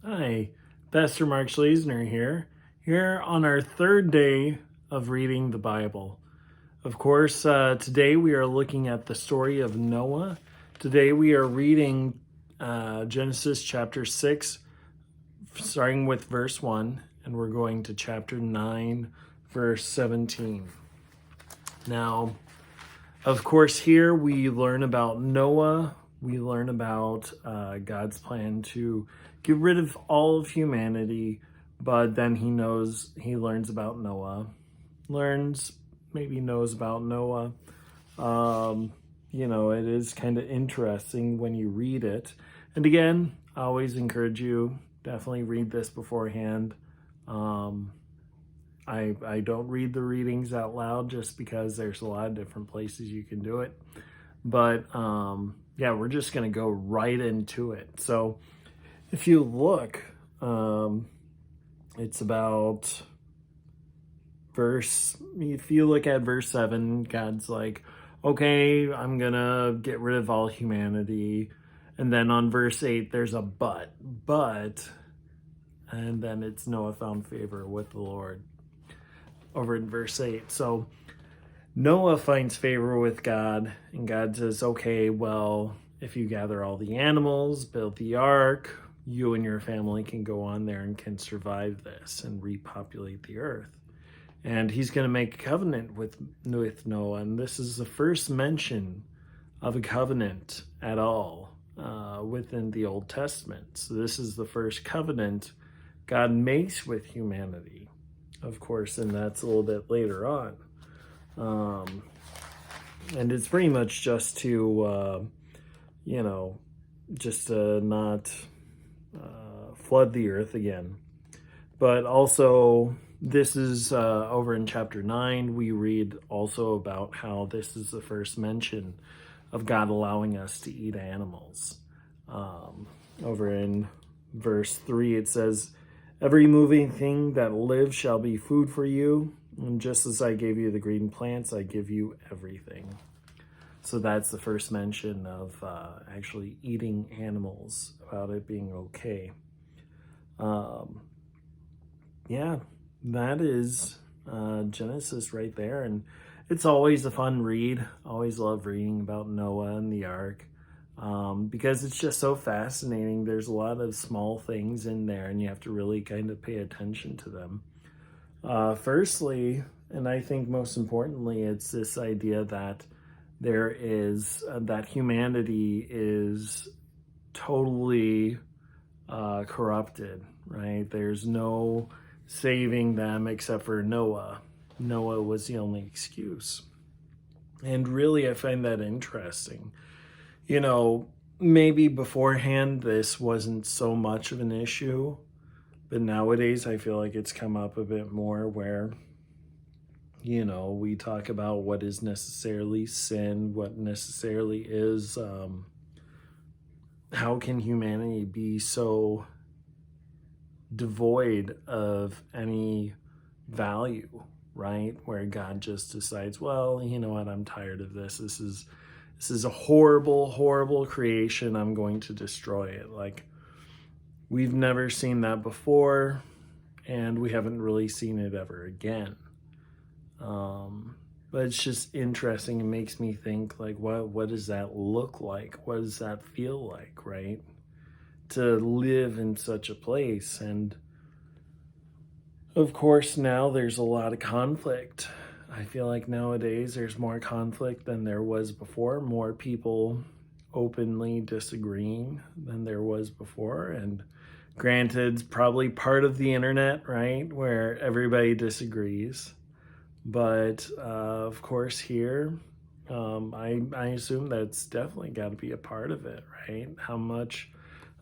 Hi, Pastor Mark Schlesner here on our third day of reading the Bible. Of course, today we are looking at the story of Noah. Today we are reading Genesis chapter 6, starting with verse 1, and we're going to chapter 9, verse 17. Now, of course, here we learn about Noah. We learn about God's plan to get rid of all of humanity, but then he learns about Noah, knows about Noah. It is kind of interesting when you read it. And again, I always encourage you, definitely read this beforehand. I don't read the readings out loud just because there's a lot of different places you can do it. But we're just going to go right into it. So if you look, it's about if you look at verse 7, God's like, okay, I'm going to get rid of all humanity. And then on verse 8, there's a but, and then it's Noah found favor with the Lord over in verse 8. So Noah finds favor with God, and God says, okay, well, if you gather all the animals, build the ark, you and your family can go on there and can survive this and repopulate the earth. And he's going to make a covenant with Noah, and this is the first mention of a covenant at all within the Old Testament. So this is the first covenant God makes with humanity, of course, and that's a little bit later on. And it's pretty much just to, not flood the earth again. But also, this is over in chapter 9, we read also about how this is the first mention of God allowing us to eat animals. Over in verse 3, it says, every moving thing that lives shall be food for you. And just as I gave you the green plants, I give you everything. So that's the first mention of actually eating animals, about it being okay. That is Genesis right there. And it's always a fun read. Always love reading about Noah and the ark because it's just so fascinating. There's a lot of small things in there, and you have to really kind of pay attention to them. Firstly, and I think most importantly, it's this idea that there is that humanity is totally corrupted, right? There's no saving them except for Noah. Noah was the only excuse. And really, I find that interesting. Maybe beforehand this wasn't so much of an issue, but nowadays I feel like it's come up a bit more where, we talk about what is necessarily sin, what necessarily is, how can humanity be so devoid of any value, right? Where God just decides, well, you know what, I'm tired of this. This is a horrible, horrible creation. I'm going to destroy it. Like, we've never seen that before, and we haven't really seen it ever again. But it's just interesting. It makes me think, like, what does that look like? What does that feel like, right? To live in such a place. And of course, now there's a lot of conflict. I feel like nowadays there's more conflict than there was before, more people openly disagreeing than there was before. And granted, it's probably part of the internet, right, where everybody disagrees. But of course here, I assume that's definitely got to be a part of it, right? How much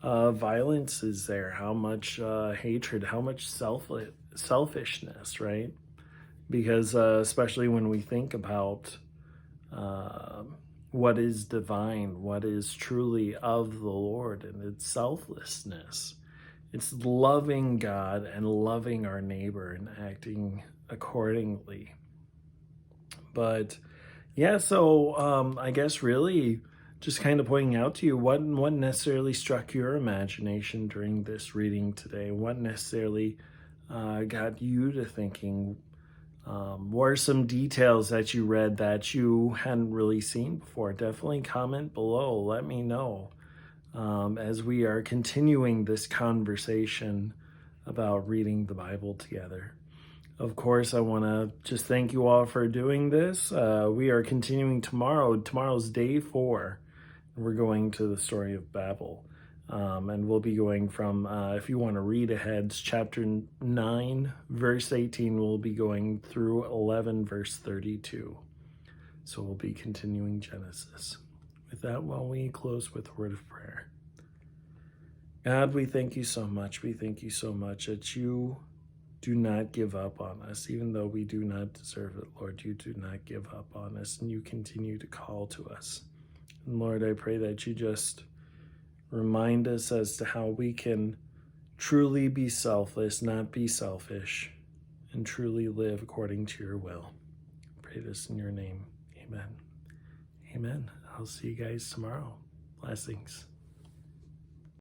violence is there? How much hatred? How much selfishness, right? Because especially when we think about what is divine, what is truly of the Lord, and its selflessness. It's loving God and loving our neighbor and acting accordingly. But yeah, so I guess really just kind of pointing out to you what necessarily struck your imagination during this reading today. What necessarily got you to thinking. What are some details that you read that you hadn't really seen before? Definitely comment below. Let me know as we are continuing this conversation about reading the Bible together. Of course, I want to just thank you all for doing this. We are continuing tomorrow. Tomorrow's day 4. We're going to the story of Babel. And we'll be going from, if you want to read ahead, chapter 9, verse 18. We'll be going through 11, verse 32. So we'll be continuing Genesis. With that, while we close with a word of prayer. God, we thank you so much. We thank you so much that you do not give up on us. Even though we do not deserve it, Lord, you do not give up on us, and you continue to call to us. And Lord, I pray that you just remind us as to how we can truly be selfless, not be selfish, and truly live according to your will. I pray this in your name. Amen. Amen. I'll see you guys tomorrow. Blessings.